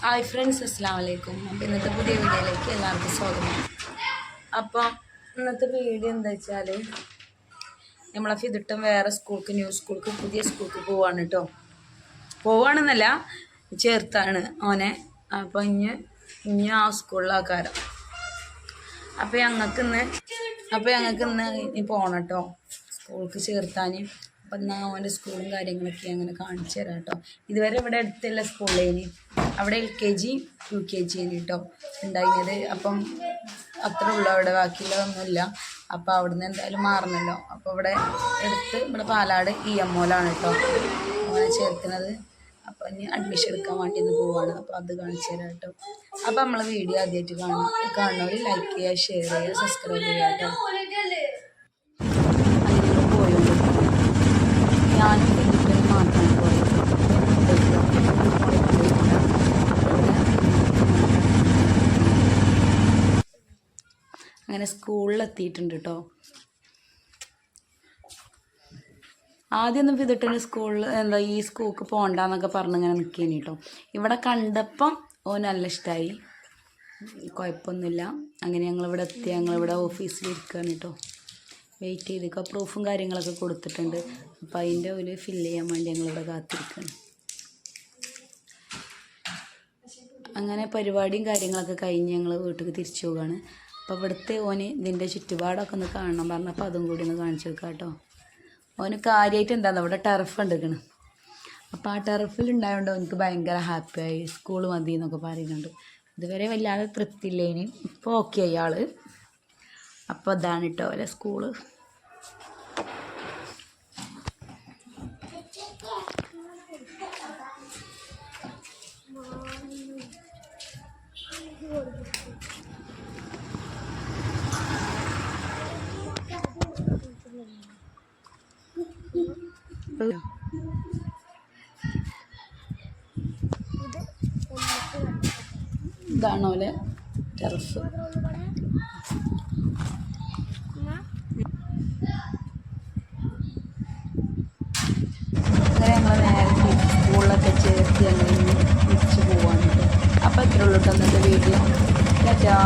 Hi friends, അസ്സലാമു അലൈക്കും. അപ്പോൾ ഇന്നത്തെ പുതിയ വീഡിയോയിലേക്ക് എല്ലാവർക്കും സ്വാഗതം. അപ്പം ഇന്നത്തെ വീഡിയോ എന്താ വെച്ചാൽ നമ്മളെ ഫിദിട്ടും വേറെ സ്കൂൾക്ക്, ന്യൂ സ്കൂൾക്ക്, പുതിയ സ്കൂൾക്ക് പോവാണ് കേട്ടോ. പോവാണെന്നല്ല, ചേർത്താണ് ഓനെ. അപ്പോൾ ഇനി ആ സ്കൂളിലാക്കാരം. അപ്പോൾ ഞങ്ങൾക്ക് ഇന്ന് പോകണം കേട്ടോ, സ്കൂൾക്ക് ചേർത്താൻ. അപ്പം എന്നാൽ അവൻ്റെ സ്കൂളും കാര്യങ്ങളൊക്കെ അങ്ങനെ കാണിച്ചു തരാം കേട്ടോ. ഇതുവരെ ഇവിടെ അടുത്തുള്ള സ്കൂളിലേനി, അവിടെ LKG UKG കേട്ടോ ഉണ്ടായിരുന്നത്. അപ്പം അത്ര ഉള്ളൂ, അവിടെ ബാക്കിയുള്ളതൊന്നുമില്ല. അപ്പോൾ അവിടുന്ന് എന്തായാലും മാറണമല്ലോ. അപ്പോൾ ഇവിടെ പാലാട് EMOയിലാണ് കേട്ടോ അങ്ങനെ ചേർക്കുന്നത്. അപ്പോൾ ഇനി അഡ്മിഷൻ എടുക്കാൻ വേണ്ടി ഇന്ന് പോവാണ്. അപ്പോൾ അത് കാണിച്ചു തരാം കേട്ടോ. അപ്പോൾ നമ്മളെ വീഡിയോ ആദ്യമായിട്ട് കാണുന്നവർ ലൈക്ക് ചെയ്യുക, ഷെയർ ചെയ്യുക, സബ്സ്ക്രൈബ് ചെയ്യുക കേട്ടോ. ഞാനും ഫിദിട്ടും മാത്രമാണ് പോയത്. അങ്ങനെ സ്കൂളിലെത്തിയിട്ടുണ്ട് കേട്ടോ. ആദ്യമൊന്നും ഫിദിട്ടിന് ഈ സ്കൂൾക്ക് പോകണ്ടെന്നൊക്കെ പറഞ്ഞിങ്ങനെ നിൽക്കേനി കേട്ടോ. ഇവിടെ കണ്ടപ്പം നല്ല ഇഷ്ടമായി, കുഴപ്പമൊന്നുമില്ല. അങ്ങനെ ഞങ്ങളിവിടെ എത്തി. ഞങ്ങളിവിടെ ഓഫീസിലിരിക്കുകയാണ് കേട്ടോ. വെയിറ്റ് ചെയ്തിരിക്കുക. പ്രൂഫും കാര്യങ്ങളൊക്കെ കൊടുത്തിട്ടുണ്ട്. അപ്പോൾ അതിൻ്റെ ഒരു ഫില്ല് ചെയ്യാൻ വേണ്ടി ഞങ്ങളിവിടെ കാത്തിരിക്കുകയാണ്. അങ്ങനെ പരിപാടിയും കാര്യങ്ങളൊക്കെ കഴിഞ്ഞ് ഞങ്ങൾ വീട്ടിൽ തിരിച്ചു പോവുകയാണ്. അപ്പോൾ ഇവിടുത്തെ ഇതിൻ്റെ ചുറ്റുപാടൊക്കെ ഒന്ന് കാണണം പറഞ്ഞപ്പോൾ അതും കൂടി ഒന്ന് കാണിച്ചു വെക്കാം കേട്ടോ. കാര്യമായിട്ട് എന്താണെന്ന് ഇവിടെ ടെറഫ് എടുക്കണം. അപ്പോൾ ആ ടെറഫിലുണ്ടായതുകൊണ്ട് എനിക്ക് ഭയങ്കര ഹാപ്പിയായി. സ്കൂൾ മതി എന്നൊക്കെ പറയുന്നുണ്ട്. ഇതുവരെ വല്ലാതെ തൃപ്തിയില്ലേനി, ഇപ്പോൾ ഓക്കെ ആയി ആൾ. അപ്പോൾ അതാണ് കേട്ടോ അവരെ സ്കൂള്. ഇതാണ് പോലെ ടെറഫ്. അങ്ങനെ ഞങ്ങൾ നേരെ സ്കൂളിലൊക്കെ ചേർത്ത് ഞങ്ങൾ തിരിച്ച് പോവാണ് കേട്ടോ. അപ്പോൾ ഇത്രയുള്ളൂ കേട്ടോ ഇന്നത്തെ വീഡിയോ. ടാറ്റാ.